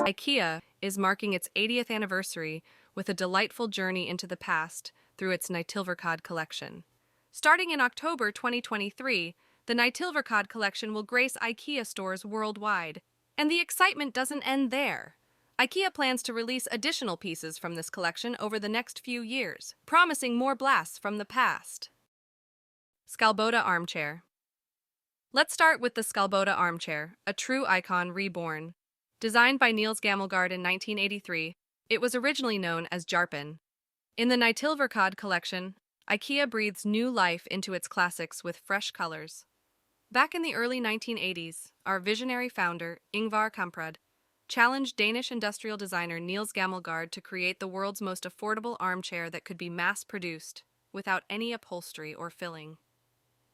IKEA is marking its 80th anniversary with a delightful journey into the past through its Nytillverkad collection. Starting in October 2023, the Nytillverkad collection will grace IKEA stores worldwide. And the excitement doesn't end there. IKEA plans to release additional pieces from this collection over the next few years, promising more blasts from the past. Scalboda Armchair. Let's start with the Scalboda Armchair, a true icon reborn. Designed by Niels Gammelgaard in 1983, it was originally known as Jarpen. In the Nytillverkad collection, IKEA breathes new life into its classics with fresh colors. Back in the early 1980s, our visionary founder, Ingvar Kamprad, challenged Danish industrial designer Niels Gammelgaard to create the world's most affordable armchair that could be mass-produced, without any upholstery or filling.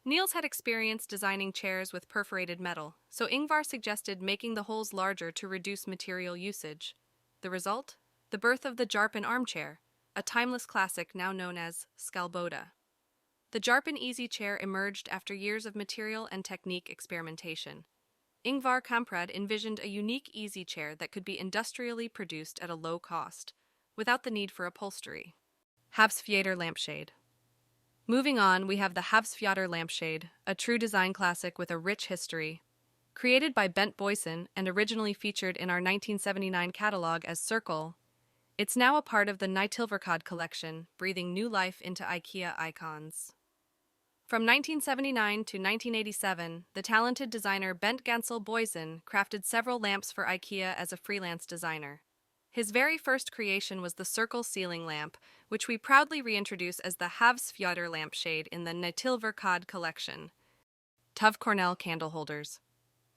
Niels had experience designing chairs with perforated metal, so Ingvar suggested making the holes larger to reduce material usage. The result? The birth of the Jarpen armchair, a timeless classic now known as Scalboda. The Jarpen Easy Chair emerged after years of material and technique experimentation. Ingvar Kamprad envisioned a unique easy chair that could be industrially produced at a low cost, without the need for upholstery. HOLMSJÖ Lampshade. Moving on, we have the HOLMSJÖ Lampshade, a true design classic with a rich history. Created by Bent Boysen and originally featured in our 1979 catalog as Circle, it's now a part of the Nytillverkad collection, breathing new life into IKEA icons. From 1979 to 1987, the talented designer Bent Boysen crafted several lamps for IKEA as a freelance designer. His very first creation was the Circle ceiling lamp, which we proudly reintroduce as the HOLMSJÖ lampshade in the Nytillverkad collection. Tove Cornell candle holders.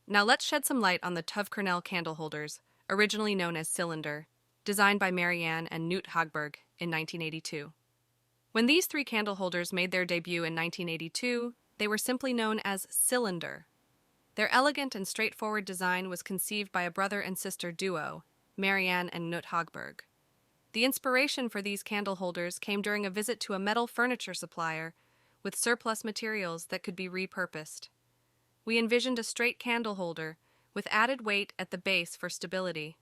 Now let's shed some light on the Tove Cornell candle holders, originally known as Cylinder, designed by Marianne and Knut Hagberg in 1982. When these three candle holders made their debut in 1982, they were simply known as Cylinder. Their elegant and straightforward design was conceived by a brother and sister duo, Marianne and Knut Hagberg. The inspiration for these candle holders came during a visit to a metal furniture supplier with surplus materials that could be repurposed. We envisioned a straight candle holder with added weight at the base for stability.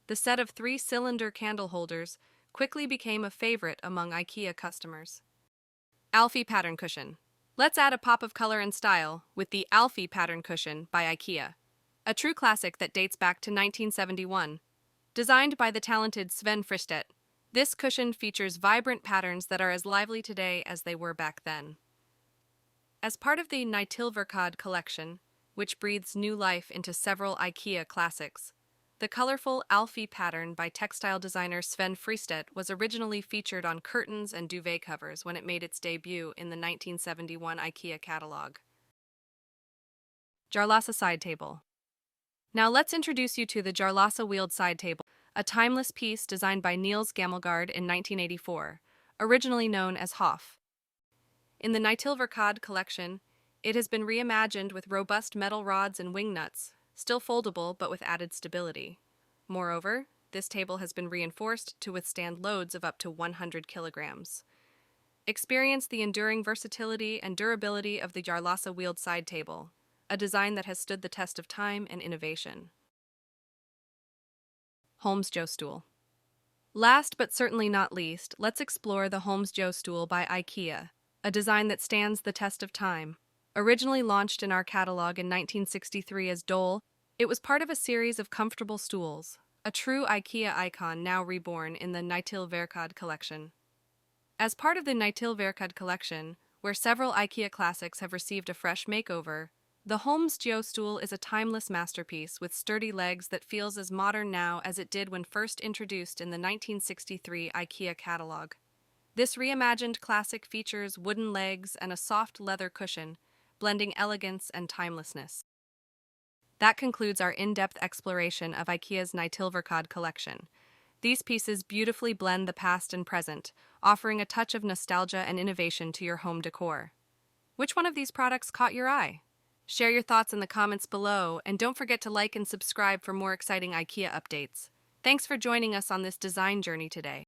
The set of 3 cylinder candle holders quickly became a favorite among IKEA customers. Alfie pattern cushion. Let's add a pop of color and style with the Alfie pattern cushion by IKEA, a true classic that dates back to 1971. Designed by the talented Sven Fristedt, this cushion features vibrant patterns that are as lively today as they were back then. As part of the Nytillverkad collection, which breathes new life into several IKEA classics, the colorful Alfie pattern by textile designer Sven Fristedt was originally featured on curtains and duvet covers when it made its debut in the 1971 IKEA catalog. Jarlasa side table. Now let's introduce you to the Jarlasa wheeled side table, a timeless piece designed by Niels Gammelgaard in 1984, originally known as Hoff. In the Nytillverkad collection, it has been reimagined with robust metal rods and wing nuts, still foldable but with added stability. Moreover, this table has been reinforced to withstand loads of up to 100 kilograms. Experience the enduring versatility and durability of the Jarlasa wheeled side table, a design that has stood the test of time and innovation. Holmes Joe Stool. Last but certainly not least, let's explore the Holmes Joe Stool by IKEA, a design that stands the test of time. Originally launched in our catalog in 1963 as Dole, it was part of a series of comfortable stools, a true IKEA icon now reborn in the Nytillverkad collection. As part of the Nytillverkad collection, where several IKEA classics have received a fresh makeover, the Holmes Joe Stool is a timeless masterpiece with sturdy legs that feels as modern now as it did when first introduced in the 1963 IKEA catalog. This reimagined classic features wooden legs and a soft leather cushion, blending elegance and timelessness. That concludes our in-depth exploration of IKEA's Nytillverkad collection. These pieces beautifully blend the past and present, offering a touch of nostalgia and innovation to your home decor. Which one of these products caught your eye? Share your thoughts in the comments below, and don't forget to like and subscribe for more exciting IKEA updates. Thanks for joining us on this design journey today.